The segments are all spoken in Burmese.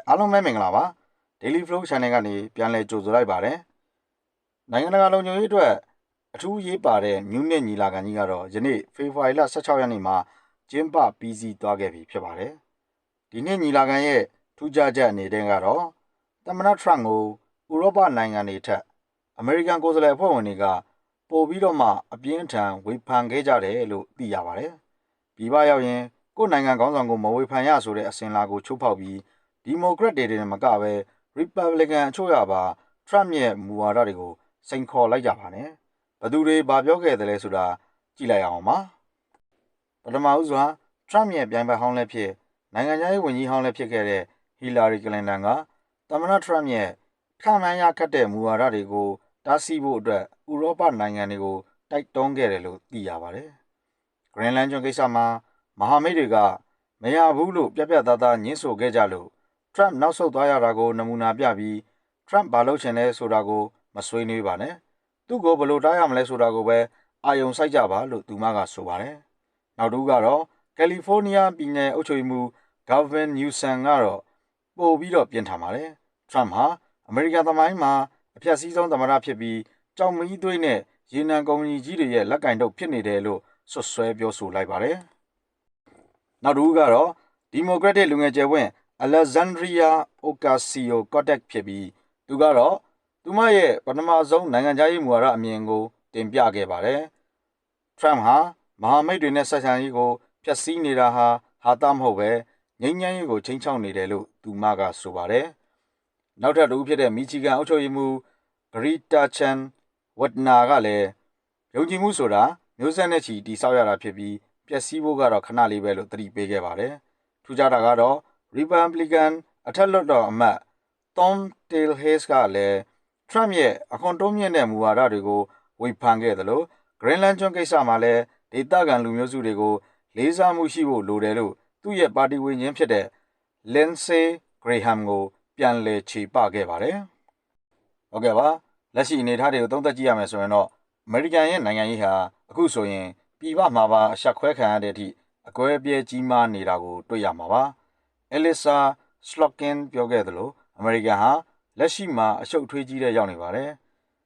အားလုံးပဲမင်္ဂလာပါ Daily Flow Channel ကနေပြန်လည်ကြိုဆိုလိုက်ပါတယ်နိုင်ငံတကာလုံခြုံရေးအတွက်အထူးရေးပါတဲ့မြူးနစ်ညီလာခံကြီးကတော့ယနေ့ဖေဖော်ဝါရီလ16ရက်နေ့မှာကျင်းပပြီးစီးသွားခဲ့ပြီဖြစ်ပါတယ်ဒီနေ့ညီလာခံရဲ့ထူးခြားချက်အနေနဲ့ကတော့သမ္မတထရန့်ကိုဥရောပနိုင်ငံတွေထက်အမေရိကန်ကိုယ်စားလှယ်အဖွဲ့ဝင်တွေကပို့ပြီးတော့မှအပြင်းအထန်ဝေဖန်ခဲ့ကြတယ်လို့သိရပါတယ်ပြည်ပရောက်ရင်ကိုယ်နိုင်ငံခေါင်းဆောင်ကိုမဝေဖန်ရဆိုတဲ့အစဉ်အလာကိုချိုးဖောက်ပြီးဒီမိုကရက်တွေတင်မကပဲ Republican အချို့ရပါထရန့်ရဲ့မူဝါဒတွေကိုစိန်ခေါ်လိုက်ကြပါနဲ့ဘသူတွေဘာပြောခဲ့တယ်လဲဆိုတာကြည့်လိုက်အောင်ပါပထမဦးစွာထရန့်ရဲ့ပြိုင်ဘက်ဟောင်းလည်းဖြစ်နိုင်ငံခြားရေးဝန်ကြီးဟောင်းလည်းဖြစ်ခဲ့တဲ့ဟီလာရီကလင်တန်ကသမ္မတထရန့်ရဲ့ခံမှန်းရခတ်တဲ့မူဝါဒတွေကိုတားဆီးဖို့အတွက်ဥရောပနိုင်ငံတွေကိုတိုက်တွန်းခဲ့တယ်လို့သိရပါတယ်ဂရင်းလန်းကျွန်းကိစ္စမှာမဟာမိတ်တွေကမရဘူးလို့ပြတ်ပြတ်သားသားညှင်းဆိုခဲ့ကြလို့ထရန့်နောက်ဆုတ်သွားရတာကိုနမူနာပြပြီးထရန့်ဘာလုပ်ချင်လဲဆိုတာကိုမဆွေးနွေးပါနဲ့သူ့ကိုဘယ်လိုတားရမလဲဆိုတာကိုပဲအာယုံစိုက်ကြပါလို့သူမကဆိုပါတယ်နောက်တစ်ခုကတော့ကယ်လီဖိုးနီးယားပြည်နယ်အုပ်ချုပ်ရေးမှူးဂါဗင်နျူဆန်ကတော့ပို့ပြီးတော့ပြင်ထားပါတယ်ထရန့်ဟာအမေရိကန်သမိုင်းမှာအဖြတ်စည်းဆုံးသမ္မတဖြစ်ပြီးကြောင်မီးသွေးနဲ့ရေနံကုမ္ပဏီကြီးတွေရဲ့လက်ကင်တုပ်ဖြစ်နေတယ်လို့ဆွဆွဲပြောဆိုလိုက်ပါတယ်နောက်တစ်ခုကတော့ဒီမိုကရက်တစ်လူငယ်ကျယ်ဝင့်Alexandria Ocasio-Cortez ဖြစ်ပြီးသူကတော့သူမရဲ့ပထမဆုံးနိုင်ငံခြားရေးမူဝါဒအမြင်ကိုတင်ပြခဲ့ပါတယ်ထရန့်ဟာမဟာမိတ်တွေနဲ့ဆက်ဆံရေးကိုဖျက်ဆီးနေတာဟာသမဟုတ်ပဲငြိမ်းချမ်းရေးကိုချိန်ချောက်နေတယ်လို့သူမကဆိုပါတယ်နောက်ထပ်တစ်ဦးဖြစ်တဲ့မီချီဂန်အုပ်ချုပ်ရေးမှူးဂရီတာချန်ဝတ်နာကလည်းယုံကြည်မှုဆိုတာမျိုးဆက်နဲ့ချီတိဆောက်ရတာဖြစ်ပြီးပျက်စီးဖို့ကတော့ခဏလေးပဲလို့သတိပေးခဲ့ပါတယ်ထူးခြားတာကတော့ Republican အထက်လွှတ်တော်အမတ် Tom Tillis ကလည်းထရန့်ရဲ့အခွန်တိုးမြင့်တဲ့မူဝါဒတွေကိုဝေဖန်ခဲ့တယ်လို့ Greenland ကျွန်းကိစ္စမှာလည်းဒေသခံလူမျိုးစုတွေကိုလေးစားမှုရှိဖို့လိုတယ်လို့သူ့ရဲ့ပါတီဝင်ချင်းဖြစ်တဲ့ Lindsey Graham ကိုပြန်လည်ခြေပခဲ့ပါတယ်ဟုတ်ကဲ့ပါလက်ရှိအနေအထားတွေကိုသုံးသပ်ကြည့်ရမယ်ဆိုရင်တော့အမေရိကန်ရဲ့နိုင်ငံရေးဟာအခုဆိုရင်ပြည်ပမှာပါအဆက်ခွဲခံရတဲ့အထိအကွဲအပြဲကြီးမားနေတာကိုတွေ့ရမှာပါ။ Elissa Slotkin ပြောခဲ့သလိုအမေရိကန်ဟာလက်ရှိမှာအရှုပ်ထွေးကြီးတဲ့ရောက်နေပါတယ်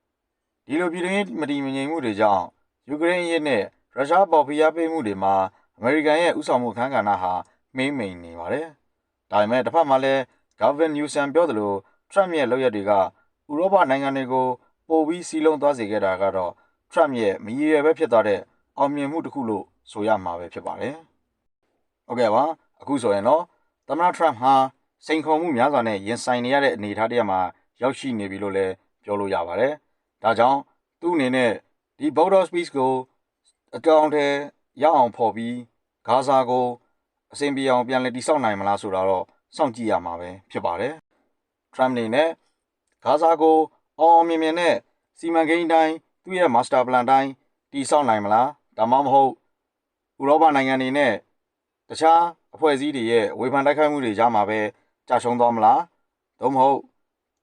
။ဒီလိုပြည်တွင်းမတည်မငြိမ်မှုတွေကြောင့်ယူကရိန်းရေးနဲ့ရုရှားပေါ်ဖိအားပေးမှုတွေမှာအမေရိကန်ရဲ့ဥဆောင်မှုအခမ်းကဏ္ဍဟာမှိမ့်မိန်နေပါတယ်။ဒါပေမဲ့တစ်ဖက်မှာလည်းဂါဗင်နျူဆန်ပြောသလိုထရန့်ရဲ့လုပ်ရက်တွေကဥရောပနိုင်ငံတွေကိုပိုပြီးစီးလုံးသွားစေခဲ့တာကတော့ထရန့်ရဲ့မရည်ရွယ်ပဲဖြစ်သွားတဲ့အောင်မြင်မှုတစ်ခုလို့ဆိုရမှာပဲဖြစ်ပါတယ်။ဟုတ်ကဲ့ပါအခုဆိုရင်တော့သမ္မတထရန့်ဟာစိန်ခေါ်မှုများစွာနဲ့ရင်ဆိုင်နေရတဲ့အနေအထားတရမှာရောက်ရှိနေပြီလို့လည်းပြောလို့ရပါတယ်။ဒါကြောင့်သူ့အနေနဲ့ဒီ Border Peace ကိုအကောင့်ထဲရအောင်ဖော်ပြီးဂါဇာကိုအစဉ်ပြေအောင်ပြန်လည်တည်ဆောက်နိုင်မလားဆိုတာတော့စောင့်ကြည့်ရမှာပဲဖြစ်ပါတယ်။ Trump အနေနဲ့ဂါဇာကိုအောင်မြင်မြင်နဲ့စီမံကိန်းတိုင်းသူ့ရဲ့ Master Plan တိုင်းတည်ဆောက်နိုင်မလားဒါမှမဟုတ်ဥရောပနိုင်ငံတွေနဲ့တခြားအဖွဲ့အစည်းတွေရဲ့ဝေဖန်တိုက်ခိုက်မှုတွေကြားမှာပဲကြာရှုံးသွားမလားသို့မဟုတ်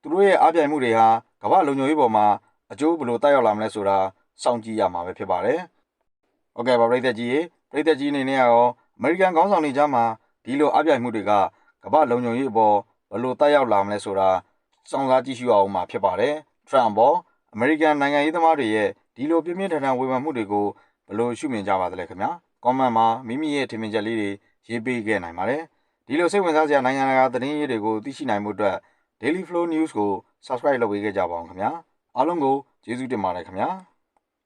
သူတို့ရဲ့အားပြိုင်မှုတွေဟာကမ္ဘာလုံခြုံရေးပေါ်မှာအကျိုးဘယ်လိုတက်ရောက်လာမလဲဆိုတာစောင့်ကြည့်ရမှာပဲဖြစ်ပါတယ်။ဟုတ်ကဲ့ပါပရိသတ်ကြီးအနေနဲ့ရောအမေရိကန်ခေါင်းဆောင်တွေကြားမှာဒီလိုအားပြိုင်မှုတွေကကမ္ဘာလုံခြုံရေးအပေါ်ဘယ်လိုတက်ရောက်လာမလဲဆိုတာစောင့်စားကြည့်ရှုအောင်မှာဖြစ်ပါတယ်။ Trump ပေါ်အမေရိကန်နိုင်ငံရေးသမားတွေရဲ့ဒီလိုပြင်းပြင်းထန်ထန်ဝေဖန်မှုတွေကိုဘယ်လိုရှုမြင်ကြပါသလဲခင်ဗျာ။ comment မှာမိမိရဲ့ထင်မြင်ချက်လေးတွေရေးပေးခဲ့နိုင်ပါတယ်။ဒီလိုစိတ်ဝင်စားစရာနိုင်ငံတကာသတင်းရေးတွေကိုသိရှိနိုင်မှုအတွက် Daily Flow News ကို Subscribe လုပ်ပေးခဲ့ကြပါအောင်ခင်ဗျာအားလုံးကိုကျေးဇူးတင်ပါတယ်ခင်ဗျာ